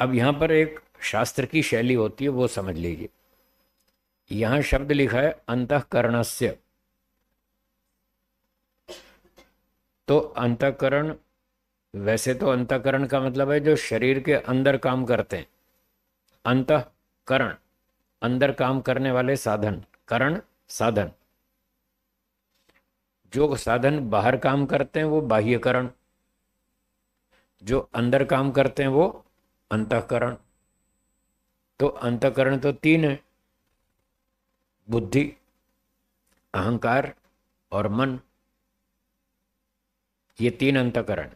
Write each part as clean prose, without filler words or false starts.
अब यहां पर एक शास्त्र की शैली होती है, वो समझ लीजिए। यहां शब्द लिखा है अंतःकरणस्य। तो अंतःकरण, वैसे तो अंतःकरण का मतलब है जो शरीर के अंदर काम करते हैं। अंतःकरण, अंदर काम करने वाले साधन। करण, साधन। जो साधन बाहर काम करते हैं वो बाह्यकरण, जो अंदर काम करते हैं वो अंतःकरण। तो अंतःकरण तो तीन है: बुद्धि, अहंकार और मन। ये तीन अंतःकरण।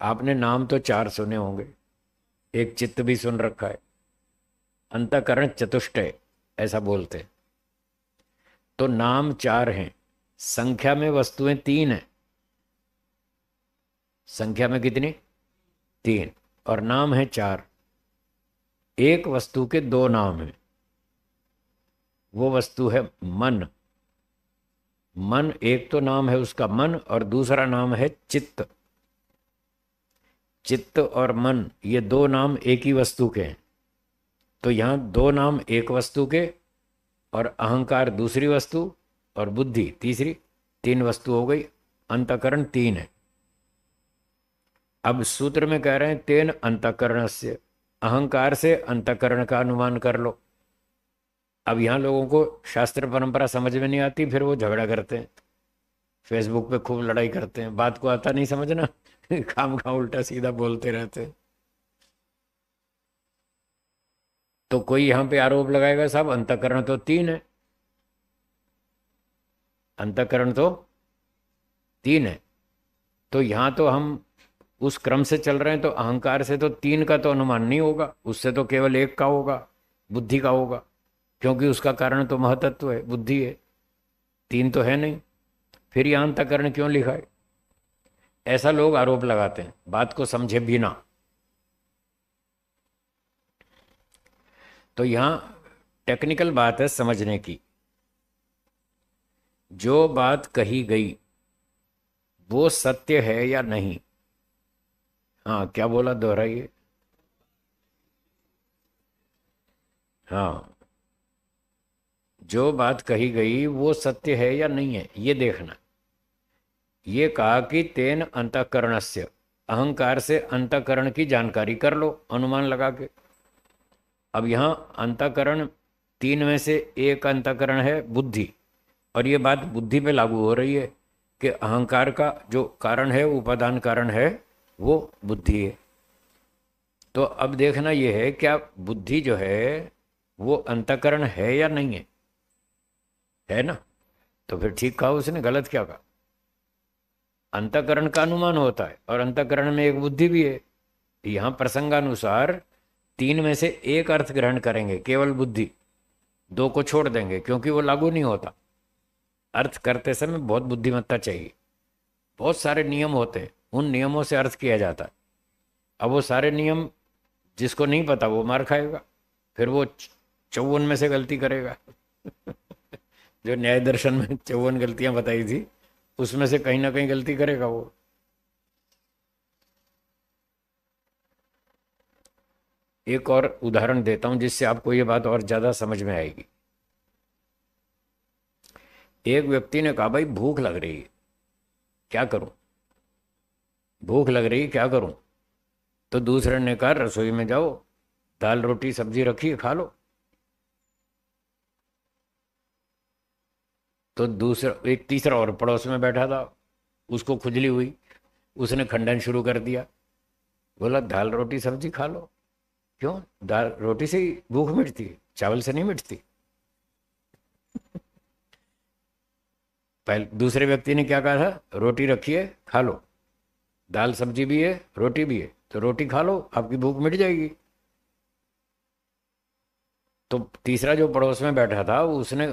आपने नाम तो चार सुने होंगे, एक चित्त भी सुन रखा है। अंतःकरण चतुष्टय ऐसा बोलते हैं। तो नाम चार हैं, संख्या में वस्तुएं तीन हैं। संख्या में कितनी? तीन। और नाम है चार। एक वस्तु के दो नाम हैं। वो वस्तु है मन। मन एक तो नाम है उसका मन, और दूसरा नाम है चित्त। चित्त और मन ये दो नाम एक ही वस्तु के हैं। तो यहां दो नाम एक वस्तु के, और अहंकार दूसरी वस्तु, और बुद्धि तीसरी। तीन वस्तु हो गई। अंतःकरण तीन है। अब सूत्र में कह रहे हैं तेन अंतःकरणस्य, अहंकार से अंतःकरण का अनुमान कर लो। अब यहां लोगों को शास्त्र परंपरा समझ में नहीं आती, फिर वो झगड़ा करते हैं, फेसबुक पे खूब लड़ाई करते हैं। बात को आता नहीं समझना खाम खा उल्टा सीधा बोलते रहते हैं। तो कोई यहां पे आरोप लगाएगा साहब अंतःकरण तो तीन है, अंतःकरण तो तीन है। तो यहां तो हम उस क्रम से चल रहे हैं, तो अहंकार से तो तीन का तो अनुमान नहीं होगा, उससे तो केवल एक का होगा, बुद्धि का होगा। क्योंकि उसका कारण तो महतत्व है, बुद्धि है, तीन तो है नहीं। फिर यहां अंतःकरण क्यों लिखा है? ऐसा लोग आरोप लगाते हैं बात को समझे बिना। तो यहां टेक्निकल बात है समझने की। जो बात कही गई वो सत्य है या नहीं? हाँ, क्या बोला, दोहराइए। हाँ, जो बात कही गई वो सत्य है या नहीं है, ये देखना। ये कहा कि तेन अंतःकरणस्य, अहंकार से अंतःकरण की जानकारी कर लो अनुमान लगा के। अब यहाँ अंतःकरण तीन में से एक अंतःकरण है बुद्धि, और ये बात बुद्धि पे लागू हो रही है कि अहंकार का जो कारण है, उपादान कारण है, वो बुद्धि है। तो अब देखना ये है क्या बुद्धि जो है वो अंतःकरण है या नहीं है ना? तो फिर ठीक कहा उसने, गलत क्या कहा? अंतःकरण का अनुमान होता है, और अंतःकरण में एक बुद्धि भी है। यहाँ प्रसंगानुसार तीन में से एक अर्थ ग्रहण करेंगे, केवल बुद्धि, दो को छोड़ देंगे क्योंकि वो लागू नहीं होता। अर्थ करते समय बहुत बुद्धिमत्ता चाहिए। बहुत सारे नियम होते हैं, उन नियमों से अर्थ किया जाता है। अब वो सारे नियम जिसको नहीं पता वो मार खाएगा, फिर वो 54 में से गलती करेगा जो न्याय दर्शन में 54 गलतियां बताई थी, उसमें से कहीं ना कहीं गलती करेगा वो। एक और उदाहरण देता हूं जिससे आपको ये बात और ज्यादा समझ में आएगी। एक व्यक्ति ने कहा भाई भूख लग रही है, क्या करूं? भूख लग रही है, क्या करूं? तो दूसरे ने कहा रसोई में जाओ, दाल रोटी सब्जी रखी है, खा लो। तो दूसरा, एक तीसरा और पड़ोस में बैठा था, उसको खुजली हुई, उसने खंडन शुरू कर दिया। बोला दाल रोटी सब्जी खा लो। क्यों? दाल रोटी से ही भूख मिटती है, चावल से नहीं मिटती। पहले दूसरे व्यक्ति ने क्या कहा था? रोटी रखी है, खा लो, दाल सब्जी भी है, रोटी भी है, तो रोटी खा लो, आपकी भूख मिट जाएगी। तो तीसरा जो पड़ोस में बैठा था उसने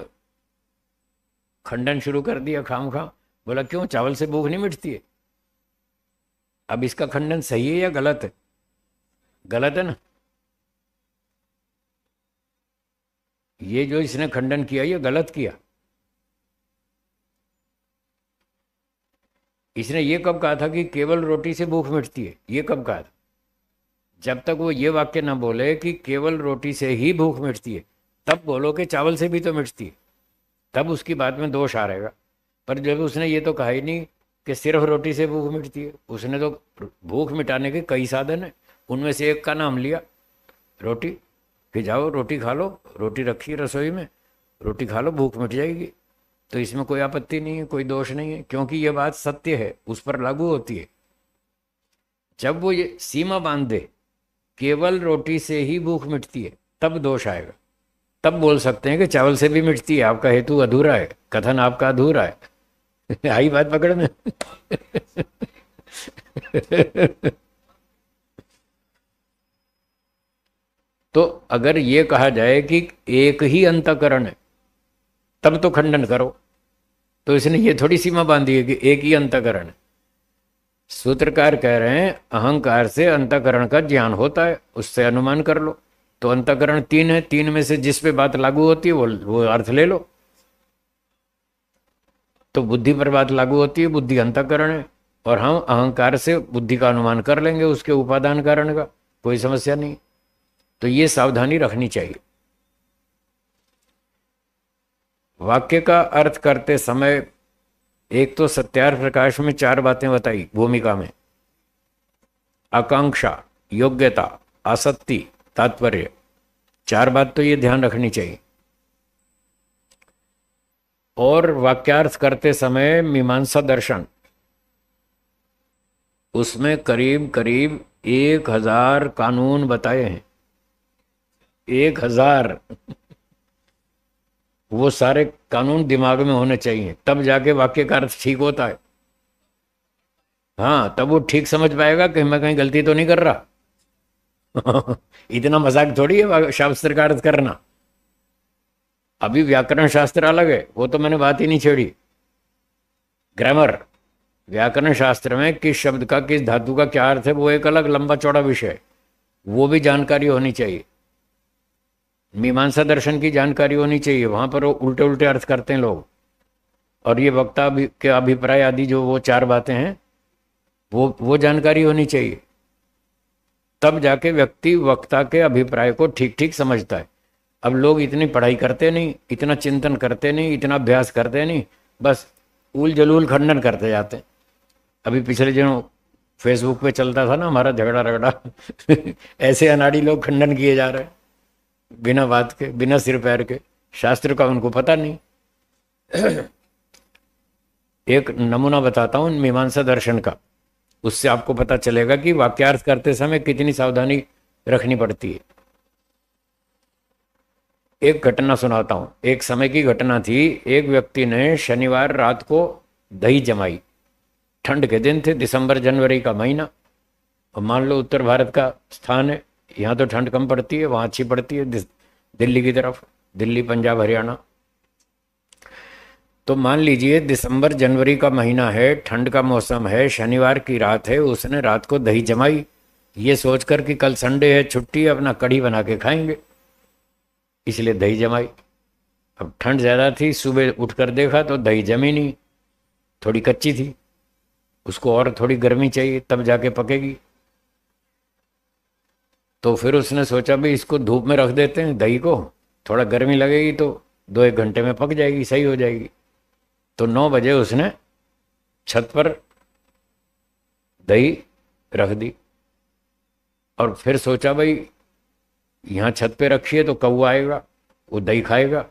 खंडन शुरू कर दिया खाम खा। बोला क्यों, चावल से भूख नहीं मिटती है? अब इसका खंडन सही है या गलत है? गलत है ना? ये जो इसने खंडन किया ये गलत किया। इसने ये कब कहा था कि केवल रोटी से भूख मिटती है? ये कब कहा था? जब तक वो ये वाक्य ना बोले कि केवल रोटी से ही भूख मिटती है, तब बोलो कि चावल से भी तो मिटती है, तब उसकी बात में दोष आ रहेगा। पर जब उसने ये तो कहा ही नहीं कि सिर्फ रोटी से भूख मिटती है, उसने तो भूख मिटाने के कई साधन है, उनमें से एक का नाम लिया, रोटी, कि जाओ रोटी खा लो, रोटी रखी है रसोई में, रोटी खा लो, भूख मिट जाएगी। तो इसमें कोई आपत्ति नहीं है, कोई दोष नहीं है, क्योंकि ये बात सत्य है, उस पर लागू होती है। जब वो ये सीमा बांध दे केवल रोटी से ही भूख मिटती है, तब दोष आएगा। तब बोल सकते हैं कि चावल से भी मिटती है, आपका हेतु अधूरा है, कथन आपका अधूरा है। आई बात पकड़ में। तो अगर ये कहा जाए कि एक ही अंतःकरण है, तब तो खंडन करो। तो इसने ये थोड़ी सीमा बांधी है कि एक ही अंतःकरण है। सूत्रकार कह रहे हैं अहंकार से अंतःकरण का ज्ञान होता है, उससे अनुमान कर लो। तो अंतःकरण तीन है, तीन में से जिस पे बात लागू होती है वो अर्थ ले लो। तो बुद्धि पर बात लागू होती है, बुद्धि अंतःकरण है, और हम अहंकार से बुद्धि का अनुमान कर लेंगे, उसके उपादान कारण का, कोई समस्या नहीं। तो ये सावधानी रखनी चाहिए। वाक्य का अर्थ करते समय एक तो सत्यार्थ प्रकाश में चार बातें बताई भूमिका में, आकांक्षा, योग्यता, आसक्ति, तात्पर्य, चार बात तो ये ध्यान रखनी चाहिए। और वाक्यार्थ करते समय मीमांसा दर्शन, उसमें करीब करीब 1000 कानून बताए हैं, 1000। वो सारे कानून दिमाग में होने चाहिए, तब जाके वाक्य का अर्थ ठीक होता है। हाँ, तब वो ठीक समझ पाएगा कि मैं कहीं गलती तो नहीं कर रहा। इतना मजाक थोड़ी है शास्त्र का अर्थ करना। अभी व्याकरण शास्त्र अलग है, वो तो मैंने बात ही नहीं छेड़ी। ग्रामर, व्याकरण शास्त्र में किस शब्द का किस धातु का क्या अर्थ है, वो एक अलग लंबा चौड़ा विषय है, वो भी जानकारी होनी चाहिए। मीमांसा दर्शन की जानकारी होनी चाहिए, वहां पर वो उल्टे उल्टे अर्थ करते हैं लोग। और ये वक्ता के अभिप्राय आदि जो वो चार बातें हैं, वो जानकारी होनी चाहिए। तब जाके व्यक्ति वक्ता के अभिप्राय को ठीक ठीक समझता है। अब लोग इतनी पढ़ाई करते नहीं, इतना चिंतन करते नहीं, इतना अभ्यास करते नहीं, बस उल जलूल खंडन करते जाते हैं। अभी पिछले दिनों फेसबुक पे चलता था ना हमारा झगड़ा रगड़ा। ऐसे अनाड़ी लोग खंडन किए जा रहे हैं, बिना बात के, बिना सिर पैर के, शास्त्र का उनको पता नहीं। एक नमूना बताता हूं मीमांसा दर्शन का, उससे आपको पता चलेगा कि वाक्यार्थ करते समय कितनी सावधानी रखनी पड़ती है। एक घटना सुनाता हूं, एक समय की घटना थी। एक व्यक्ति ने शनिवार रात को दही जमाई, ठंड के दिन थे, दिसंबर जनवरी का महीना, और मान लो उत्तर भारत का स्थान है, यहाँ तो ठंड कम पड़ती है, वहाँ अच्छी पड़ती है दिल्ली की तरफ, दिल्ली पंजाब हरियाणा। तो मान लीजिए दिसंबर जनवरी का महीना है, ठंड का मौसम है, शनिवार की रात है, उसने रात को दही जमाई, ये सोचकर कि कल संडे है, छुट्टी है, अपना कढ़ी बना के खाएंगे, इसलिए दही जमाई। अब ठंड ज़्यादा थी, सुबह उठकर देखा तो दही जमी नहीं, थोड़ी कच्ची थी, उसको और थोड़ी गर्मी चाहिए तब जाके पकेगी। तो फिर उसने सोचा भाई इसको धूप में रख देते हैं दही को, थोड़ा गर्मी लगेगी तो 2-1 घंटे में पक जाएगी, सही हो जाएगी। तो 9 बजे उसने छत पर दही रख दी, और फिर सोचा भाई यहाँ छत पे रखी है तो कौवा आएगा, वो दही खाएगा,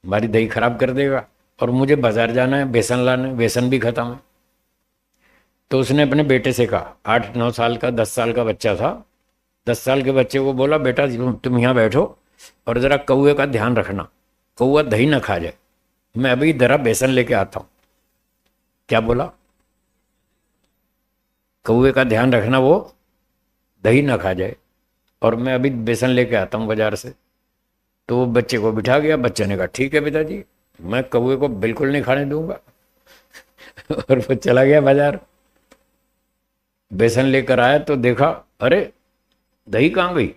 हमारी दही खराब कर देगा, और मुझे बाजार जाना है बेसन लाना है, बेसन भी खत्म है। तो उसने अपने बेटे से कहा, 8-9 साल का, 10 साल का बच्चा था, 10 साल के बच्चे को बोला, बेटा तुम यहाँ बैठो और ज़रा कौवे का ध्यान रखना, कौवा दही ना खा जाए, मैं अभी ज़रा बेसन लेके आता हूँ। क्या बोला? कौवे का ध्यान रखना, वो दही ना खा जाए, और मैं अभी बेसन लेके आता हूँ बाजार से। तो वो बच्चे को बिठा गया, बच्चे ने कहा ठीक है पिताजी, मैं कौवे को बिल्कुल नहीं खाने दूंगा। और वो चला गया बाजार, बेसन लेकर आया तो देखा, अरे दही कहाँ गई?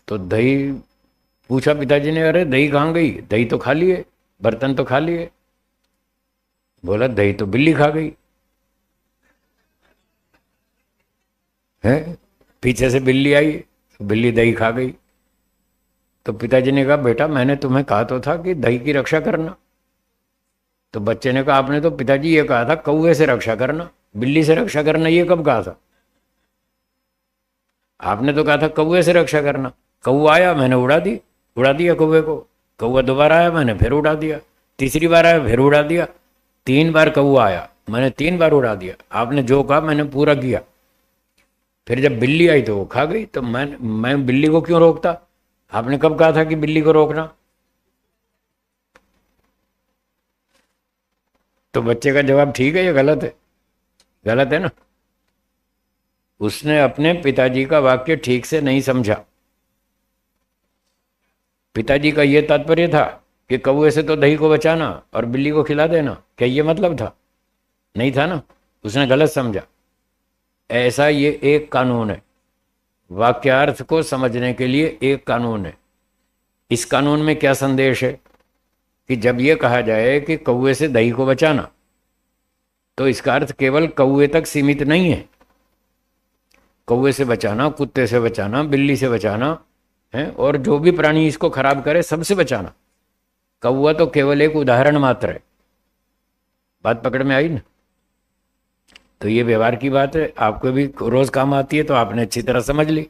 तो दही पूछा पिताजी ने, अरे दही कहाँ गई? दही तो खा लिए, बर्तन तो खा लिए। बोला दही तो बिल्ली खा गई। है। पीछे से बिल्ली आई, बिल्ली दही खा गई। तो पिताजी ने कहा बेटा मैंने तुम्हें कहा तो था कि दही की रक्षा करना। तो बच्चे ने कहा आपने तो पिताजी ये कहा था कौवे से रक्षा करना, बिल्ली से रक्षा करना ये कब कहा था? आपने तो कहा था कौवे से रक्षा करना। कौवा आया मैंने उड़ा दिया कौवे को। कौवा दोबारा आया मैंने फिर उड़ा दिया। तीसरी बार आया फिर उड़ा दिया। 3 बार कौवा आया मैंने 3 बार उड़ा दिया। आपने जो कहा मैंने पूरा किया। फिर जब बिल्ली आई तो वो खा गई। तो मैं बिल्ली को क्यों रोकता? आपने कब कहा था कि बिल्ली को रोकना? तो बच्चे का जवाब ठीक है या गलत है? गलत है ना। उसने अपने पिताजी का वाक्य ठीक से नहीं समझा। पिताजी का यह तात्पर्य था कि कौवे से तो दही को बचाना और बिल्ली को खिला देना, क्या ये मतलब था? नहीं था ना। उसने गलत समझा। ऐसा ये एक कानून है, वाक्यार्थ को समझने के लिए एक कानून है। इस कानून में क्या संदेश है कि जब यह कहा जाए कि कौवे से दही को बचाना, तो इसका अर्थ केवल कौवे तक सीमित नहीं है। कौवे से बचाना, कुत्ते से बचाना, बिल्ली से बचाना है, और जो भी प्राणी इसको खराब करे सबसे बचाना। कौवा तो केवल एक उदाहरण मात्र है। बात पकड़ में आई ना? तो ये व्यवहार की बात है, आपको भी रोज काम आती है, तो आपने अच्छी तरह समझ ली।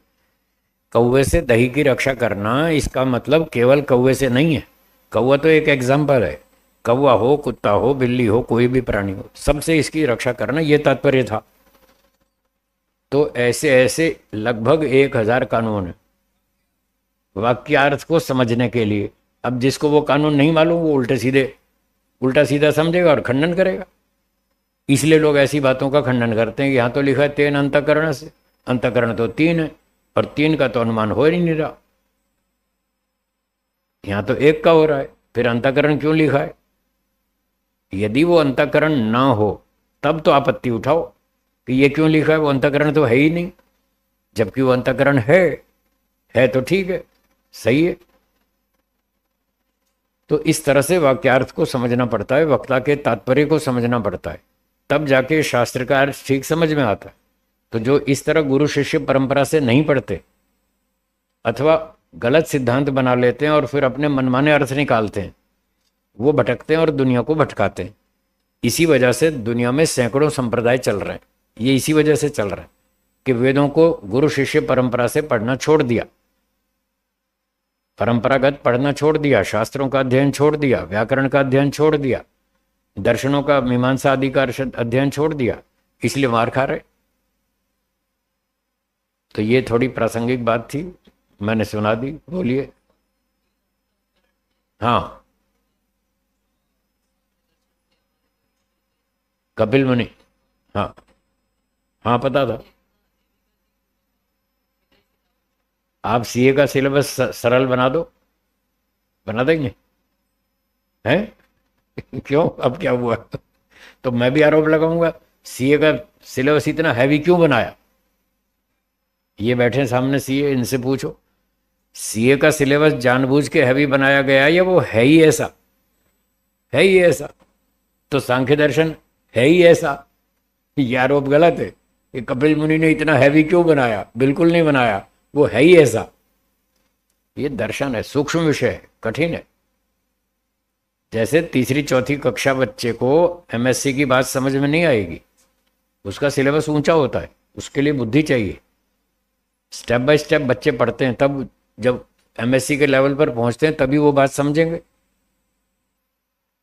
कौवे से दही की रक्षा करना इसका मतलब केवल कौवे से नहीं है। कौवा तो एक एग्जाम्पल है। कौवा हो, कुत्ता हो, बिल्ली हो, कोई भी प्राणी हो, सबसे इसकी रक्षा करना ये तात्पर्य था। तो ऐसे ऐसे लगभग 1000 कानून है वाक्यार्थ को समझने के लिए। अब जिसको वो कानून नहीं मालूम वो उल्टा सीधा समझेगा और खंडन करेगा। इसलिए लोग ऐसी बातों का खंडन करते हैं कि यहाँ तो लिखा है 3 अंतःकरण से। अंतःकरण तो 3 है और 3 का तो अनुमान हो ही नहीं रहा। यहाँ तो 1 का हो रहा है, फिर अंतःकरण क्यों लिखा है? यदि वो अंतःकरण ना हो तब तो आपत्ति उठाओ कि ये क्यों लिखा है, वो अंतःकरण तो है ही नहीं। जबकि वो अंतःकरण है तो ठीक है, सही है। तो इस तरह से वाक्यार्थ को समझना पड़ता है, वक्ता के तात्पर्य को समझना पड़ता है, तब जाके शास्त्र का अर्थ ठीक समझ में आता है। तो जो इस तरह गुरु शिष्य परंपरा से नहीं पढ़ते अथवा गलत सिद्धांत बना लेते हैं और फिर अपने मनमाने अर्थ निकालते हैं, वो भटकते हैं और दुनिया को भटकाते हैं। इसी वजह से दुनिया में सैकड़ों संप्रदाय चल रहे हैं। ये इसी वजह से चल रहा है कि वेदों को गुरु शिष्य परंपरा से पढ़ना छोड़ दिया, परंपरागत पढ़ना छोड़ दिया, शास्त्रों का अध्ययन छोड़ दिया, व्याकरण का अध्ययन छोड़ दिया, दर्शनों का मीमांसा आदि का अध्ययन छोड़ दिया, इसलिए मार खा रहे। तो ये थोड़ी प्रासंगिक बात थी, मैंने सुना दी। बोलिए। हाँ, कपिल मुनि। हाँ हाँ, पता था। आप सीए का सिलेबस सरल बना दो, बना देंगे हैं? क्यों, अब क्या हुआ? तो मैं भी आरोप लगाऊंगा सीए का सिलेबस इतना हैवी क्यों बनाया। ये बैठे सामने सीए, इनसे पूछो सीए का सिलेबस जानबूझ के हैवी बनाया गया या वो है ही ऐसा? है ही ऐसा। तो सांख्य दर्शन है ही ऐसा। ये आरोप गलत है कि कपिल मुनि ने इतना हैवी क्यों बनाया। बिल्कुल नहीं बनाया, वो है ही ऐसा। ये दर्शन है, सूक्ष्म विषय है, कठिन है। जैसे तीसरी चौथी कक्षा बच्चे को एमएससी की बात समझ में नहीं आएगी, उसका सिलेबस ऊंचा होता है, उसके लिए बुद्धि चाहिए। स्टेप बाय स्टेप बच्चे पढ़ते हैं, तब जब एमएससी के लेवल पर पहुंचते हैं तभी वो बात समझेंगे।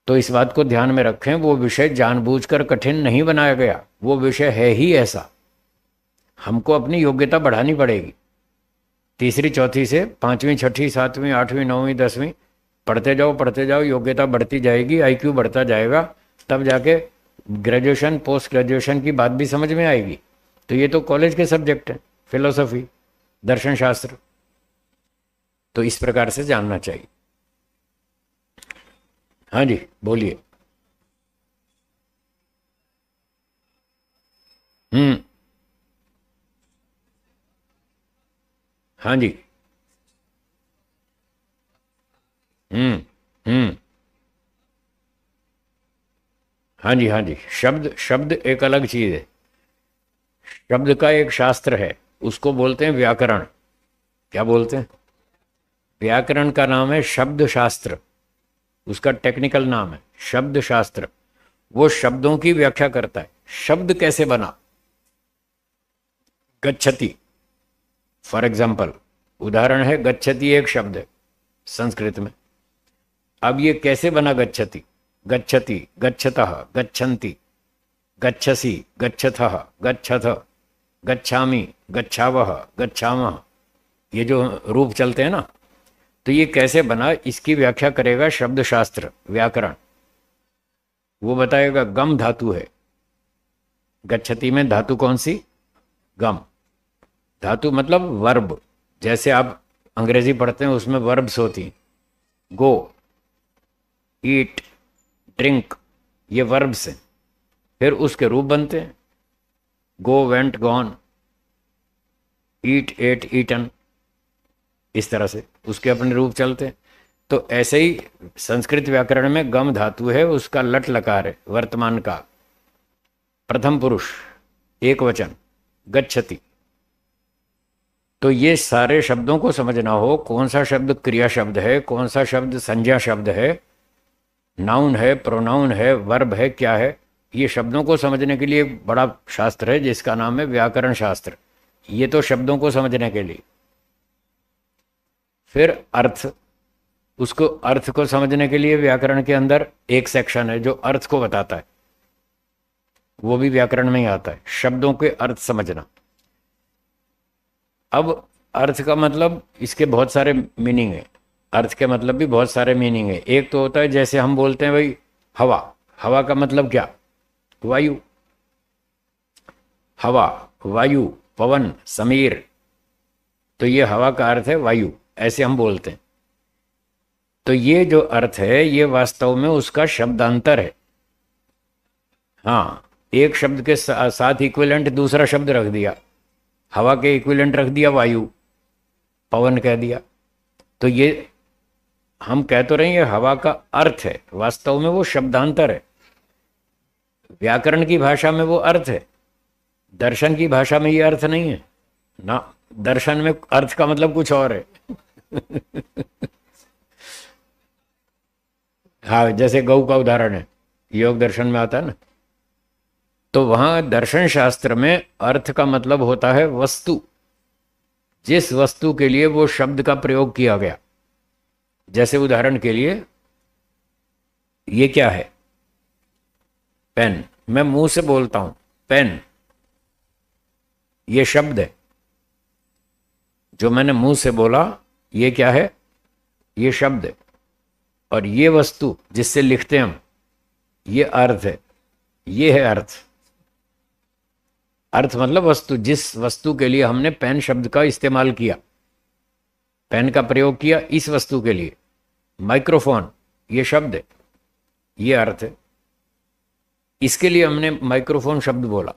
तो इस बात को ध्यान में रखें, वो विषय जानबूझकर कठिन नहीं बनाया गया, वो विषय है ही ऐसा। हमको अपनी योग्यता बढ़ानी पड़ेगी। तीसरी चौथी से 5वीं 6वीं 7वीं 8वीं 9वीं 10वीं पढ़ते जाओ, योग्यता बढ़ती जाएगी, आईक्यू बढ़ता जाएगा, तब जाके ग्रेजुएशन पोस्ट ग्रेजुएशन की बात भी समझ में आएगी। तो ये तो कॉलेज के सब्जेक्ट हैं, फिलोसफी, दर्शन शास्त्र। तो इस प्रकार से जानना चाहिए। हाँ जी, बोलिए। हम्म। हाँ जी। हम्म। हम्म। हाँ जी, हाँ जी। शब्द शब्द एक अलग चीज है। शब्द का एक शास्त्र है, उसको बोलते हैं व्याकरण। क्या बोलते हैं? व्याकरण का नाम है शब्द शास्त्र, उसका टेक्निकल नाम है शब्द शास्त्र। वो शब्दों की व्याख्या करता है, शब्द कैसे बना। गच्छति फॉर एग्जाम्पल, उदाहरण है, गच्छति एक शब्द है संस्कृत में। अब ये कैसे बना गच्छति? गच्छति, गच्छतः, गच्छन्ति, गच्छसि, गच्छथः, गच्छथ, गच्छामि, गच्छावः, गच्छामः, ये जो रूप चलते हैं ना, तो ये कैसे बना, इसकी व्याख्या करेगा शब्द शास्त्र, व्याकरण। वो बताएगा गम धातु है। गच्छति में धातु कौन सी? गम। धातु मतलब वर्ब, जैसे आप अंग्रेजी पढ़ते हैं उसमें वर्ब्स होती, गो, ईट, ड्रिंक, ये वर्ब्स हैं। फिर उसके रूप बनते हैं, गो, वेंट, गॉन, ईट, एट, ईटन, इस तरह से उसके अपने रूप चलते हैं। तो ऐसे ही संस्कृत व्याकरण में गम धातु है, उसका लट लकार है वर्तमान का, प्रथम पुरुष, एक वचन, गच्छति। तो ये सारे शब्दों को समझना हो, कौन सा शब्द क्रिया शब्द है, कौन सा शब्द संज्ञा शब्द है, नाउन है, प्रोनाउन है, वर्ब है, क्या है, ये शब्दों को समझने के लिए बड़ा शास्त्र है जिसका नाम है व्याकरण शास्त्र। ये तो शब्दों को समझने के लिए। फिर अर्थ, उसको अर्थ को समझने के लिए व्याकरण के अंदर एक सेक्शन है जो अर्थ को बताता है, वो भी व्याकरण में ही आता है, शब्दों के अर्थ समझना। अब अर्थ का मतलब, इसके बहुत सारे मीनिंग है, अर्थ के मतलब भी बहुत सारे मीनिंग है। एक तो होता है जैसे हम बोलते हैं भाई हवा, हवा का मतलब क्या? वायु। हवा, वायु, पवन, समीर, तो ये हवा का अर्थ है वायु, ऐसे हम बोलते हैं। तो ये जो अर्थ है ये वास्तव में उसका शब्दांतर है। हाँ, एक शब्द के साथ इक्विवेलेंट दूसरा शब्द रख दिया, हवा के इक्विवेलेंट रख दिया वायु, पवन कह दिया। तो ये हम कह तो रहे हैं ये हवा का अर्थ है, वास्तव में वो शब्दांतर है। व्याकरण की भाषा में वो अर्थ है, दर्शन की भाषा में ये अर्थ नहीं है ना। दर्शन में अर्थ का मतलब कुछ और है। हाँ, जैसे गौ का उदाहरण है, योग दर्शन में आता है ना। तो वहां दर्शन शास्त्र में अर्थ का मतलब होता है वस्तु, जिस वस्तु के लिए वो शब्द का प्रयोग किया गया। जैसे उदाहरण के लिए ये क्या है? पेन। मैं मुंह से बोलता हूं पेन, ये शब्द है। जो मैंने मुंह से बोला ये क्या है? ये शब्द है। और ये वस्तु जिससे लिखते हैं हम, ये अर्थ है। ये है अर्थ। अर्थ मतलब वस्तु, जिस वस्तु के लिए हमने पेन शब्द का इस्तेमाल किया, पेन का प्रयोग किया इस वस्तु के लिए। माइक्रोफोन, ये शब्द है, ये अर्थ है। इसके लिए हमने माइक्रोफोन शब्द बोला।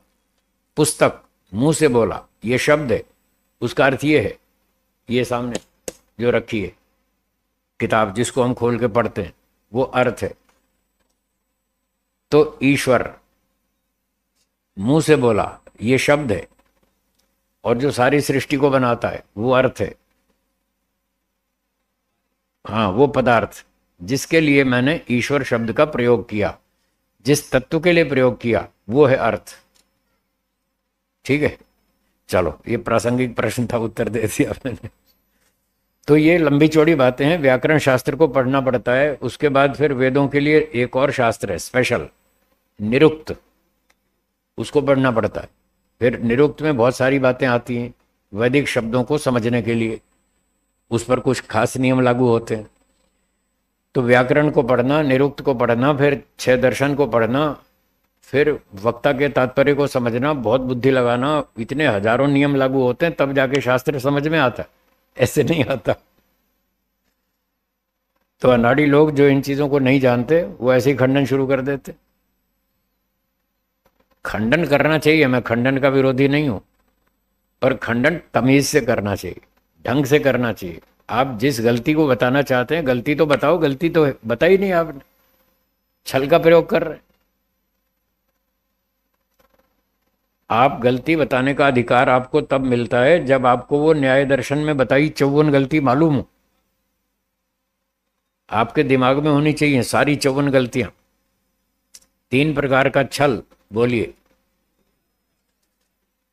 पुस्तक, मुंह से बोला, ये शब्द है, उसका अर्थ ये है। ये सामने जो रखी है किताब, जिसको हम खोल के पढ़ते हैं, वो अर्थ है। तो ईश्वर, मुंह से बोला, ये शब्द है, और जो सारी सृष्टि को बनाता है वो अर्थ है। हाँ, वो पदार्थ जिसके लिए मैंने ईश्वर शब्द का प्रयोग किया, जिस तत्व के लिए प्रयोग किया, वो है अर्थ। ठीक है, चलो, ये प्रासंगिक प्रश्न था, उत्तर दे दिया मैंने। तो ये लंबी चौड़ी बातें हैं, व्याकरण शास्त्र को पढ़ना पड़ता है। उसके बाद फिर वेदों के लिए एक और शास्त्र है स्पेशल, निरुक्त, उसको पढ़ना पड़ता है। फिर निरुक्त में बहुत सारी बातें आती हैं वैदिक शब्दों को समझने के लिए, उस पर कुछ खास नियम लागू होते हैं। तो व्याकरण को पढ़ना, निरुक्त को पढ़ना, फिर छह दर्शन को पढ़ना, फिर वक्ता के तात्पर्य को समझना, बहुत बुद्धि लगाना, इतने हजारों नियम लागू होते हैं, तब जाके शास्त्र समझ में आता है, ऐसे नहीं आता। तो अनाड़ी लोग जो इन चीजों को नहीं जानते, वो ऐसे ही खंडन शुरू कर देते। खंडन करना चाहिए, मैं खंडन का विरोधी नहीं हूं, पर खंडन तमीज से करना चाहिए, ढंग से करना चाहिए। आप जिस गलती को बताना चाहते हैं, गलती तो बताओ, गलती तो बताई नहीं आपने, छल का प्रयोग कर रहे। आप गलती बताने का अधिकार आपको तब मिलता है जब आपको वो न्याय दर्शन में बताई 54 गलती मालूम हो। आपके दिमाग में होनी चाहिए सारी 54 गलतियां। 3 प्रकार का छल, बोलिए।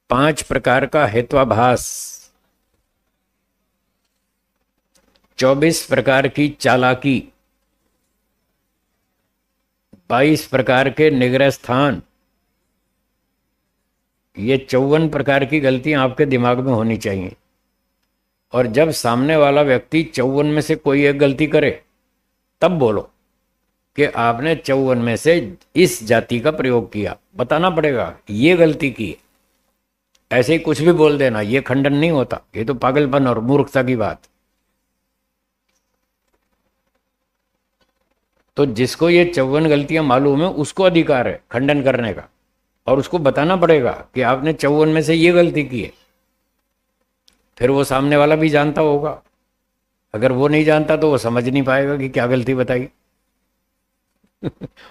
5 प्रकार का हेत्वाभास, 24 प्रकार की चालाकी, 22 प्रकार के निग्रह स्थान। ये 54 प्रकार की गलतियां आपके दिमाग में होनी चाहिए। और जब सामने वाला व्यक्ति 54 में से कोई एक गलती करे, तब बोलो कि आपने 54 में से इस जाति का प्रयोग किया। बताना पड़ेगा ये गलती की। ऐसे ही कुछ भी बोल देना ये खंडन नहीं होता, ये तो पागलपन और मूर्खता की बात। तो जिसको ये 54 गलतियां मालूम है उसको अधिकार है खंडन करने का, और उसको बताना पड़ेगा कि आपने 54 में से ये गलती की है। फिर वो सामने वाला भी जानता होगा। अगर वो नहीं जानता तो वो समझ नहीं पाएगा कि क्या गलती बताई।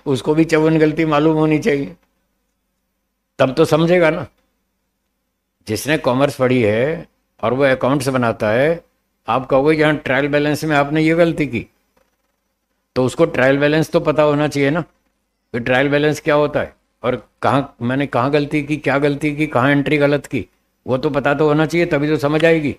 उसको भी 54 गलती मालूम होनी चाहिए, तब तो समझेगा ना। जिसने कॉमर्स पढ़ी है और वो अकाउंट्स बनाता है, आप कहोगे यहाँ ट्रायल बैलेंस में आपने ये गलती की, तो उसको ट्रायल बैलेंस तो पता होना चाहिए ना कि ट्रायल बैलेंस क्या होता है और कहाँ मैंने कहाँ गलती की, क्या गलती की, कहाँ एंट्री गलत की, वो तो पता तो होना चाहिए, तभी तो समझ आएगी।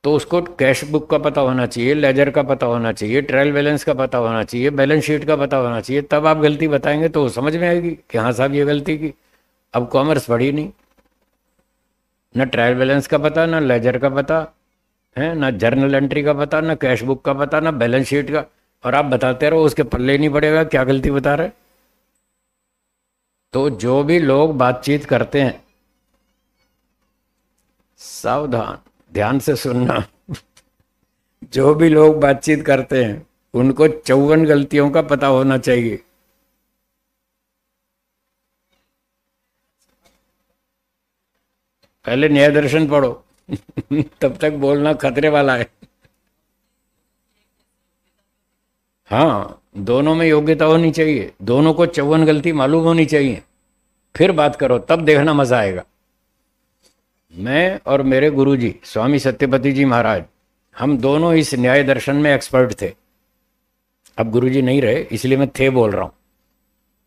तो उसको कैश बुक का पता होना चाहिए, लेजर का पता होना चाहिए, ट्रायल बैलेंस का पता होना चाहिए, बैलेंस शीट का पता होना चाहिए, तब आप गलती बताएंगे तो समझ में आएगी कि हाँ साहब ये गलती की। अब कॉमर्स पढ़ी नहीं, ना ट्रायल बैलेंस का पता, ना लेजर का पता है, ना जर्नल एंट्री का पता, ना कैश बुक का पता, ना बैलेंस शीट का, और आप बताते रहो, उसके पल्ले नहीं पड़ेगा क्या गलती बता रहे। तो जो भी लोग बातचीत करते हैं, सावधान, ध्यान से सुनना। जो भी लोग बातचीत करते हैं उनको 54 गलतियों का पता होना चाहिए। पहले न्याय दर्शन पढ़ो। तब तक बोलना खतरे वाला है। हाँ, दोनों में योग्यता होनी चाहिए, दोनों को 54 गलती मालूम होनी चाहिए, फिर बात करो, तब देखना मजा आएगा। मैं और मेरे गुरुजी स्वामी सत्यपति जी महाराज, हम दोनों इस न्याय दर्शन में एक्सपर्ट थे। अब गुरुजी नहीं रहे इसलिए मैं थे बोल रहा हूँ,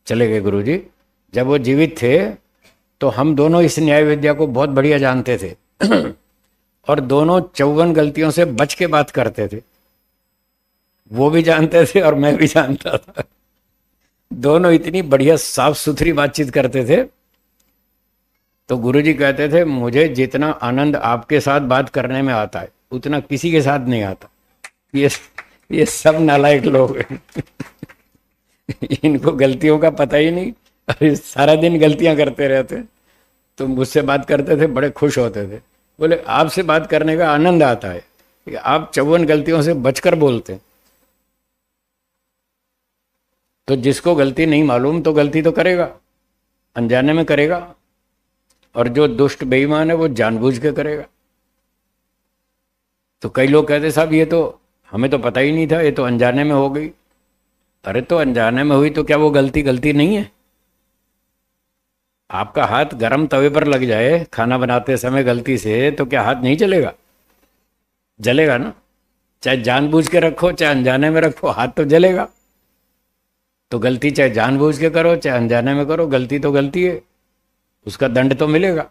चले गए गुरुजी। जब वो जीवित थे तो हम दोनों इस न्याय विद्या को बहुत बढ़िया जानते थे। और दोनों 54 गलतियों से बच के बात करते थे। वो भी जानते थे और मैं भी जानता था। दोनों इतनी बढ़िया साफ सुथरी बातचीत करते थे। तो गुरुजी कहते थे मुझे जितना आनंद आपके साथ बात करने में आता है उतना किसी के साथ नहीं आता। ये सब नालायक लोग हैं। इनको गलतियों का पता ही नहीं और सारा दिन गलतियां करते रहते। तो मुझसे बात करते थे, बड़े खुश होते थे, बोले आपसे बात करने का आनंद आता है कि आप 54 गलतियों से बचकर बोलते। तो जिसको गलती नहीं मालूम तो गलती तो करेगा, अनजाने में करेगा, और जो दुष्ट बेईमान है वो जानबूझ के करेगा। तो कई लोग कहते साहब ये तो हमें तो पता ही नहीं था, ये तो अनजाने में हो गई। अरे तो अनजाने में हुई तो क्या वो गलती गलती नहीं है? आपका हाथ गरम तवे पर लग जाए खाना बनाते समय गलती से, तो क्या हाथ नहीं जलेगा? जलेगा ना। चाहे जानबूझ के रखो चाहे अनजाने में रखो, हाथ तो जलेगा। तो गलती चाहे जानबूझ के करो चाहे अनजाने में करो, गलती तो गलती है, उसका दंड तो मिलेगा।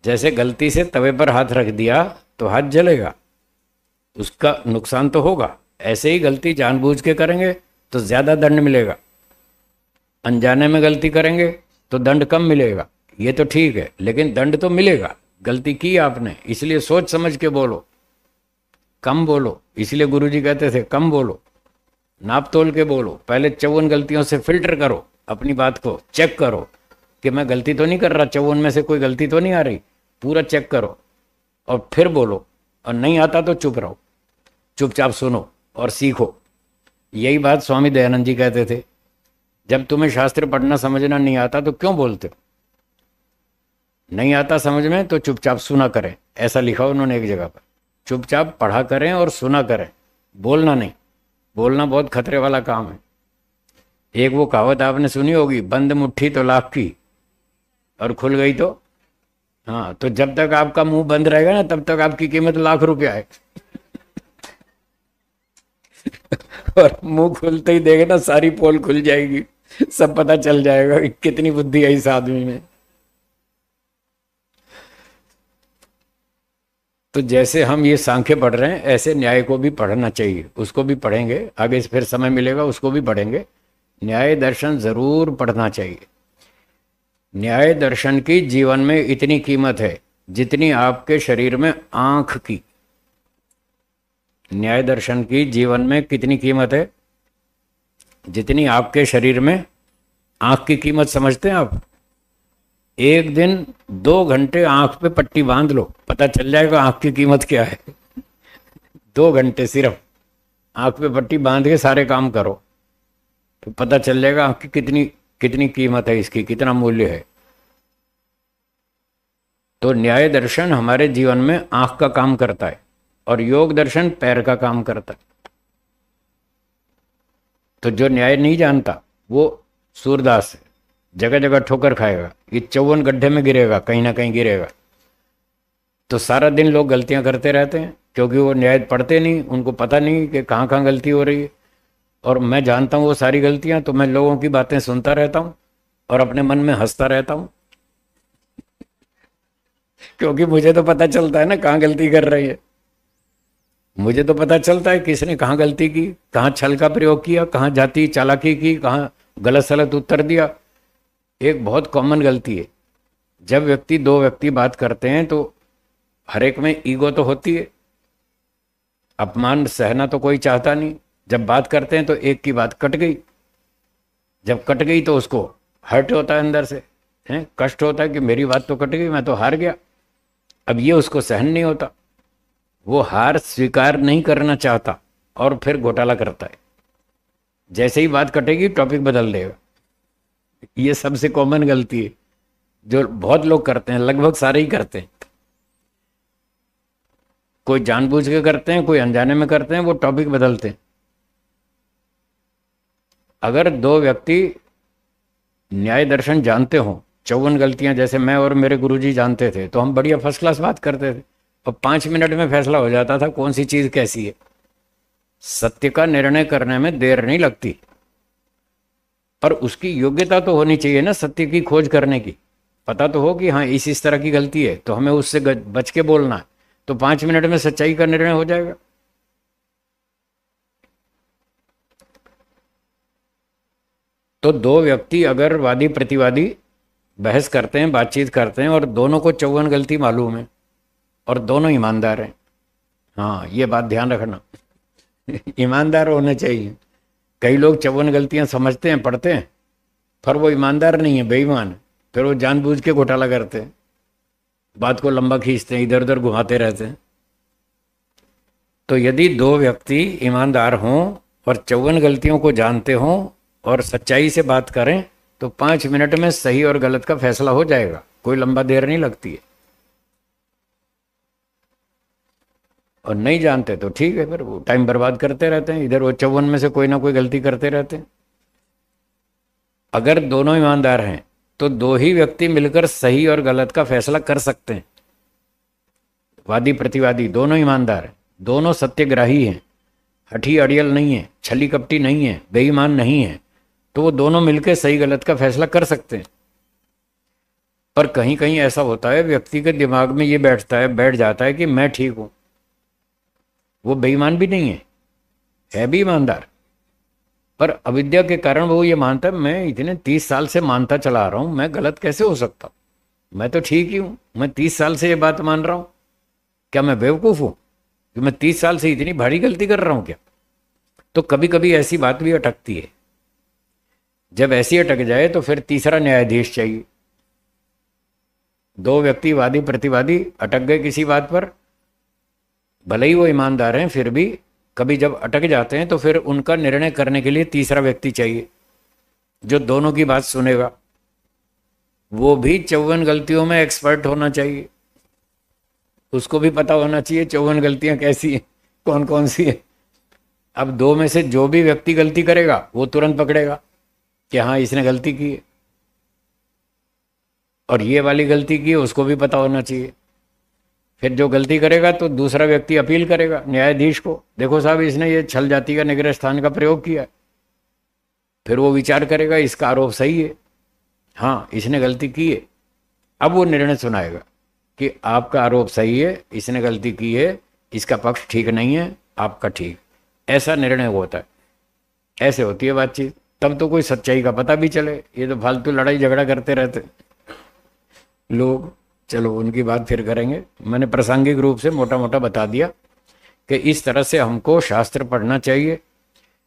जैसे गलती से तवे पर हाथ रख दिया तो हाथ जलेगा, उसका नुकसान तो होगा। ऐसे ही गलती जानबूझ के करेंगे तो ज्यादा दंड मिलेगा, अनजाने में गलती करेंगे तो दंड कम मिलेगा। ये तो ठीक है, लेकिन दंड तो मिलेगा। गलती की आपने, इसलिए सोच समझ के बोलो, कम बोलो। इसलिए गुरुजी कहते थे कम बोलो, नाप तोल के बोलो। पहले 54 गलतियों से फिल्टर करो, अपनी बात को चेक करो कि मैं गलती तो नहीं कर रहा, 54 में से कोई गलती तो नहीं आ रही, पूरा चेक करो और फिर बोलो। और नहीं आता तो चुप रहो, चुपचाप सुनो और सीखो। यही बात स्वामी दयानंद जी कहते थे, जब तुम्हें शास्त्र पढ़ना समझना नहीं आता तो क्यों बोलते हो? नहीं आता समझ में तो चुपचाप सुना करें, ऐसा लिखा उन्होंने एक जगह पर। चुपचाप पढ़ा करें और सुना करें, बोलना नहीं। बोलना बहुत खतरे वाला काम है। एक वो कहावत आपने सुनी होगी, बंद मुट्ठी तो लाख की, और खुल गई तो। हाँ, तो जब तक आपका मुंह बंद रहेगा ना, तब तक आपकी कीमत ₹1,00,000 है। और मुंह खुलते ही देखे ना, सारी पोल खुल जाएगी, सब पता चल जाएगा कि कितनी बुद्धि है इस आदमी में। तो जैसे हम ये सांख्य पढ़ रहे हैं, ऐसे न्याय को भी पढ़ना चाहिए, उसको भी पढ़ेंगे आगे, फिर समय मिलेगा उसको भी पढ़ेंगे। न्याय दर्शन जरूर पढ़ना चाहिए। न्याय दर्शन की जीवन में इतनी कीमत है जितनी आपके शरीर में आंख की। न्याय दर्शन की जीवन में कितनी कीमत है? जितनी आपके शरीर में आंख की कीमत। समझते हैं आप? एक दिन 2 घंटे आंख पे पट्टी बांध लो, पता चल जाएगा आंख की कीमत क्या है। 2 घंटे सिर्फ आंख पे पट्टी बांध के सारे काम करो, तो पता चल जाएगा आंख की कितनी कितनी कीमत है, इसकी कितना मूल्य है। तो न्याय दर्शन हमारे जीवन में आंख का काम करता है, और योग दर्शन पैर का काम करता है। तो जो न्याय नहीं जानता वो सूरदास है, जगह जगह ठोकर खाएगा, ये 54 गड्ढे में गिरेगा, कहीं ना कहीं गिरेगा। तो सारा दिन लोग गलतियां करते रहते हैं, क्योंकि वो न्याय पढ़ते नहीं, उनको पता नहीं कि कहाँ कहाँ गलती हो रही है। और मैं जानता हूँ वो सारी गलतियां, तो मैं लोगों की बातें सुनता रहता हूँ और अपने मन में हंसता रहता हूँ, क्योंकि मुझे तो पता चलता है ना कहाँ गलती कर रही है। मुझे तो पता चलता है किसने कहाँ गलती की, कहाँ छल का प्रयोग किया, कहाँ जाति चालाकी की, कहाँ गलत सलत उत्तर दिया। एक बहुत कॉमन गलती है, जब दो व्यक्ति बात करते हैं तो हर एक में ईगो तो होती है, अपमान सहना तो कोई चाहता नहीं। जब बात करते हैं तो एक की बात कट गई, जब कट गई तो उसको हर्ट होता है अंदर से, है कष्ट होता है कि मेरी बात तो कट गई, मैं तो हार गया। अब ये उसको सहन नहीं होता, वो हार स्वीकार नहीं करना चाहता और फिर घोटाला करता है। जैसे ही बात कटेगी टॉपिक बदल देगा। ये सबसे कॉमन गलती है जो बहुत लोग करते हैं, लगभग सारे ही करते हैं। कोई जानबूझ के करते हैं, कोई अनजाने में करते हैं, वो टॉपिक बदलते हैं। अगर दो व्यक्ति न्याय दर्शन जानते हो, 54 गलतियां जैसे मैं और मेरे गुरुजी जानते थे, तो हम बढ़िया फर्स्ट क्लास बात करते थे और 5 मिनट में फैसला हो जाता था कौन सी चीज कैसी है। सत्य का निर्णय करने में देर नहीं लगती, पर उसकी योग्यता तो होनी चाहिए ना सत्य की खोज करने की। पता तो हो कि हाँ इस तरह की गलती है, तो हमें उससे बच के बोलना है, तो 5 मिनट में सच्चाई का निर्णय हो जाएगा। तो दो व्यक्ति अगर वादी प्रतिवादी बहस करते हैं, बातचीत करते हैं, और दोनों को 54 गलती मालूम है और दोनों ईमानदार हैं, हाँ ये बात ध्यान रखना। ईमानदार होने चाहिए। कई लोग 54 गलतियां समझते हैं, पढ़ते हैं, पर वो ईमानदार नहीं है, बेईमान है। फिर वो जानबूझ के घोटाला करते हैं, बात को लंबा खींचते हैं, इधर उधर घुमाते रहते हैं। तो यदि दो व्यक्ति ईमानदार हों और 54 गलतियों को जानते हों और सच्चाई से बात करें, तो 5 मिनट में सही और गलत का फैसला हो जाएगा, कोई लंबा देर नहीं लगती है। और नहीं जानते तो ठीक है, फिर वो टाइम बर्बाद करते रहते हैं, इधर वो 54 में से कोई ना कोई गलती करते रहते हैं। अगर दोनों ईमानदार हैं तो दो ही व्यक्ति मिलकर सही और गलत का फैसला कर सकते हैं। वादी प्रतिवादी दोनों ईमानदार हैं, दोनों सत्यग्राही हैं, हठी अड़ियल नहीं है, छली कपटी नहीं है, बेईमान नहीं है, तो वो दोनों मिलकर सही गलत का फैसला कर सकते हैं। पर कहीं कहीं ऐसा होता है, व्यक्ति के दिमाग में ये बैठ जाता है कि मैं ठीक हूं। वो बेईमान भी नहीं है भी ईमानदार, पर अविद्या के कारण वो ये मानता है मैं इतने 30 साल से मानता चला आ रहा हूं, मैं गलत कैसे हो सकता, मैं तो ठीक ही हूं, मैं 30 साल से ये बात मान रहा हूं, क्या मैं बेवकूफ हूं कि मैं 30 साल से इतनी भारी गलती कर रहा हूं क्या? तो कभी कभी ऐसी बात भी अटकती है। जब ऐसी अटक जाए तो फिर तीसरा न्यायाधीश चाहिए। दो व्यक्ति वादी प्रतिवादी अटक गए किसी बात पर, भले ही वो ईमानदार हैं, फिर भी कभी जब अटक जाते हैं तो फिर उनका निर्णय करने के लिए तीसरा व्यक्ति चाहिए जो दोनों की बात सुनेगा। वो भी 54 गलतियों में एक्सपर्ट होना चाहिए, उसको भी पता होना चाहिए 54 गलतियां कैसी हैं, कौन कौन सी है। अब दो में से जो भी व्यक्ति गलती करेगा वो तुरंत पकड़ेगा, कि हाँ इसने गलती की है, और ये वाली गलती की है उसको भी पता होना चाहिए। फिर जो गलती करेगा तो दूसरा व्यक्ति अपील करेगा न्यायाधीश को, देखो साहब इसने ये छल जाति का निग्रह स्थान का प्रयोग किया। फिर वो विचार करेगा इसका आरोप सही है, हाँ इसने गलती की है। अब वो निर्णय सुनाएगा कि आपका आरोप सही है, इसने गलती की है, इसका पक्ष ठीक नहीं है, आपका ठीक। ऐसा निर्णय होता है, ऐसे होती है बातचीत। तब तो कोई सच्चाई का पता भी चले, ये तो फालतू लड़ाई झगड़ा करते रहते लोग। चलो उनकी बात फिर करेंगे। मैंने प्रासंगिक रूप से मोटा मोटा बता दिया कि इस तरह से हमको शास्त्र पढ़ना चाहिए,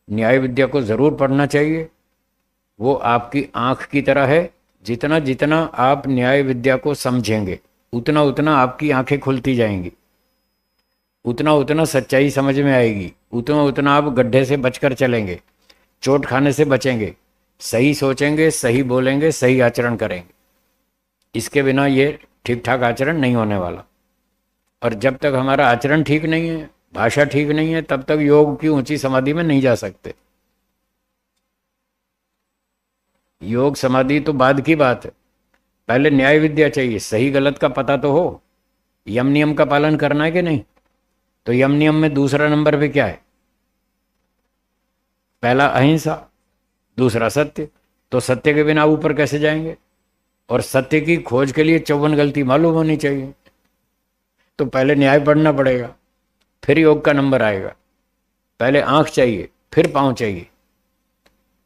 न्याय विद्या को जरूर पढ़ना चाहिए। वो आपकी आंख की तरह है, जितना जितना आप न्याय विद्या को समझेंगे उतना उतना आपकी आंखें खुलती जाएंगी, उतना उतना सच्चाई समझ में आएगी, उतना उतना आप गड्ढे से बचकर चलेंगे, चोट खाने से बचेंगे, सही सोचेंगे, सही बोलेंगे, सही आचरण करेंगे। इसके बिना ये ठीक ठाक आचरण नहीं होने वाला। और जब तक हमारा आचरण ठीक नहीं है, भाषा ठीक नहीं है, तब तक योग की ऊंची समाधि में नहीं जा सकते। योग समाधि तो बाद की बात है, पहले न्याय विद्या चाहिए, सही गलत का पता तो हो, यम नियम का पालन करना है कि नहीं। तो यम नियम में दूसरा नंबर पे क्या है? पहला अहिंसा, दूसरा सत्य। तो सत्य के बिना ऊपर कैसे जाएंगे? और सत्य की खोज के लिए 54 गलती मालूम होनी चाहिए। तो पहले न्याय पढ़ना पड़ेगा, फिर योग का नंबर आएगा। पहले आंख चाहिए, फिर पांव चाहिए।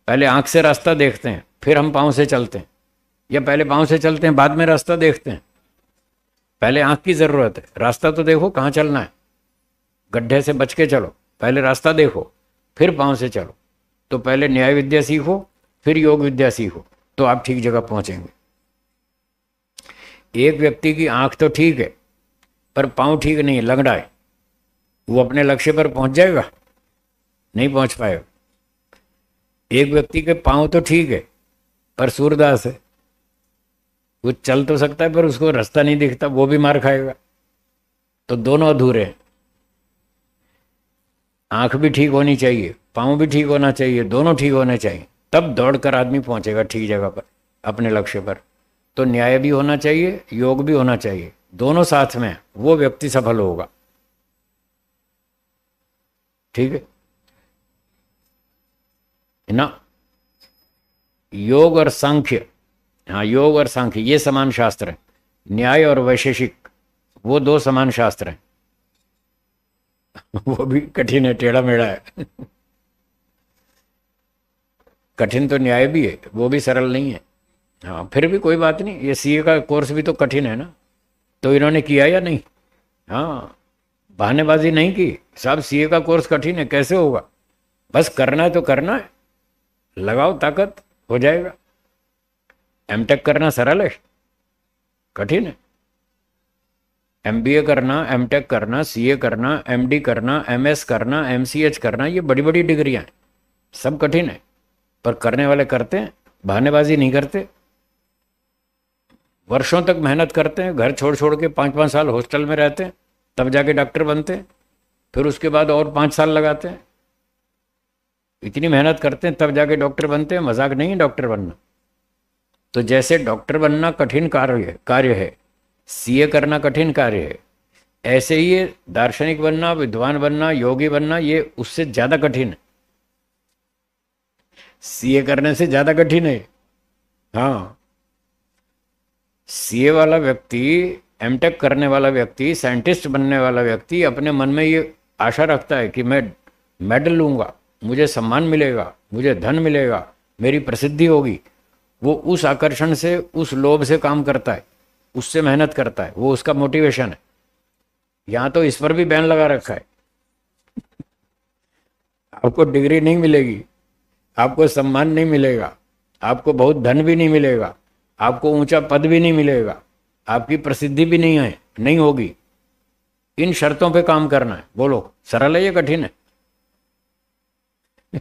पहले आंख से रास्ता देखते हैं, फिर हम पांव से चलते हैं, या पहले पांव से चलते हैं बाद में रास्ता देखते हैं? पहले आंख की जरूरत है, रास्ता तो देखो कहाँ चलना है, गड्ढे से बच के चलो, पहले रास्ता देखो फिर पांव से चलो। तो पहले न्याय विद्या सीखो, फिर योग विद्या सीखो, तो आप ठीक जगह पहुंचेंगे। एक व्यक्ति की आंख तो ठीक है पर पांव ठीक नहीं है, लंगड़ा है, वो अपने लक्ष्य पर पहुंच जाएगा? नहीं पहुंच पाएगा। एक व्यक्ति के पांव तो ठीक है पर सूरदास है, वो चल तो सकता है पर उसको रास्ता नहीं दिखता, वो भी मार खाएगा। तो दोनों अधूरे हैं। आंख भी ठीक होनी चाहिए, पांव भी ठीक होना चाहिए, दोनों ठीक होने चाहिए, तब दौड़कर आदमी पहुंचेगा ठीक जगह पर, अपने लक्ष्य पर। तो न्याय भी होना चाहिए, योग भी होना चाहिए, दोनों साथ में, वो व्यक्ति सफल होगा। ठीक है ना? योग और सांख्य, हाँ योग और सांख्य ये समान शास्त्र है। न्याय और वैशेषिक वो दो समान शास्त्र हैं। वो भी कठिन है, टेढ़ा मेढ़ा है। कठिन तो न्याय भी है, वो भी सरल नहीं है। हाँ फिर भी कोई बात नहीं, ये सीए का कोर्स भी तो कठिन है ना, तो इन्होंने किया या नहीं? हाँ, बहानेबाजी नहीं की साहब, सीए का कोर्स कठिन है, कैसे होगा? बस करना है तो करना है, लगाओ ताकत, हो जाएगा। एमटेक करना सरल है, कठिन है। एमबीए करना, एमटेक करना, सीए करना, एमडी करना, एमएस करना, एमसीएच करना, ये बड़ी बड़ी डिग्रियां हैं, सब कठिन है। पर करने वाले करते हैं, बहानेबाजी नहीं करते, वर्षों तक मेहनत करते हैं, घर छोड़ छोड़ के 5-5 साल हॉस्टल में रहते हैं, तब जाके डॉक्टर बनते हैं, फिर उसके बाद और 5 साल लगाते हैं, इतनी मेहनत करते हैं तब जाके डॉक्टर बनते हैं। मजाक नहीं है डॉक्टर बनना। तो जैसे डॉक्टर बनना कठिन कार्य है, सीए करना कठिन कार्य है, ऐसे ही ये दार्शनिक बनना, विद्वान बनना, योगी बनना, ये उससे ज्यादा कठिन है, सीए करने से ज्यादा कठिन है। हाँ, सीए वाला व्यक्ति, एमटेक करने वाला व्यक्ति, साइंटिस्ट बनने वाला व्यक्ति अपने मन में ये आशा रखता है कि मैं मेडल लूंगा, मुझे सम्मान मिलेगा, मुझे धन मिलेगा, मेरी प्रसिद्धि होगी। वो उस आकर्षण से, उस लोभ से काम करता है, उससे मेहनत करता है, वो उसका मोटिवेशन है। यहां तो इस पर भी बैन लगा रखा है, आपको डिग्री नहीं मिलेगी, आपको सम्मान नहीं मिलेगा, आपको बहुत धन भी नहीं मिलेगा, आपको ऊंचा पद भी नहीं मिलेगा, आपकी प्रसिद्धि भी नहीं है, नहीं होगी। इन शर्तों पे काम करना है। बोलो सरल है ये कठिन है?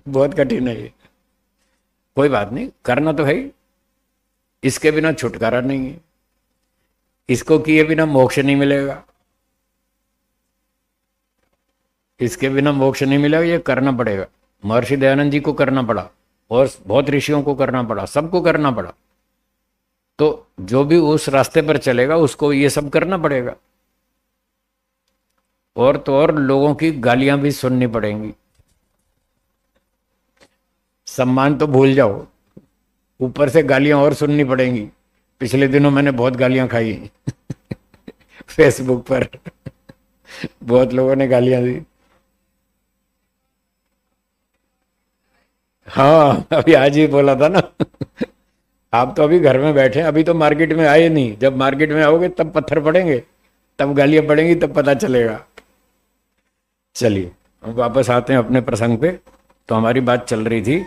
बहुत कठिन है ये। कोई बात नहीं, करना तो है ही, इसके बिना छुटकारा नहीं है, इसको किए बिना मोक्ष नहीं मिलेगा, इसके बिना मोक्ष नहीं मिलेगा, ये करना पड़ेगा। महर्षि दयानंद जी को करना पड़ा, और बहुत ऋषियों को करना पड़ा, सबको करना पड़ा। तो जो भी उस रास्ते पर चलेगा उसको ये सब करना पड़ेगा। और तो और लोगों की गालियां भी सुननी पड़ेंगी। सम्मान तो भूल जाओ, ऊपर से गालियां और सुननी पड़ेंगी। पिछले दिनों मैंने बहुत गालियां खाई फेसबुक पर बहुत लोगों ने गालियां दी। हाँ, अभी आज ही बोला था ना आप तो अभी घर में बैठे हैं, अभी तो मार्केट में आए नहीं। जब मार्केट में आओगे तब पत्थर पड़ेंगे, तब गालियां पड़ेंगी, तब पता चलेगा। चलिए, हम वापस आते हैं अपने प्रसंग पे। तो हमारी बात चल रही थी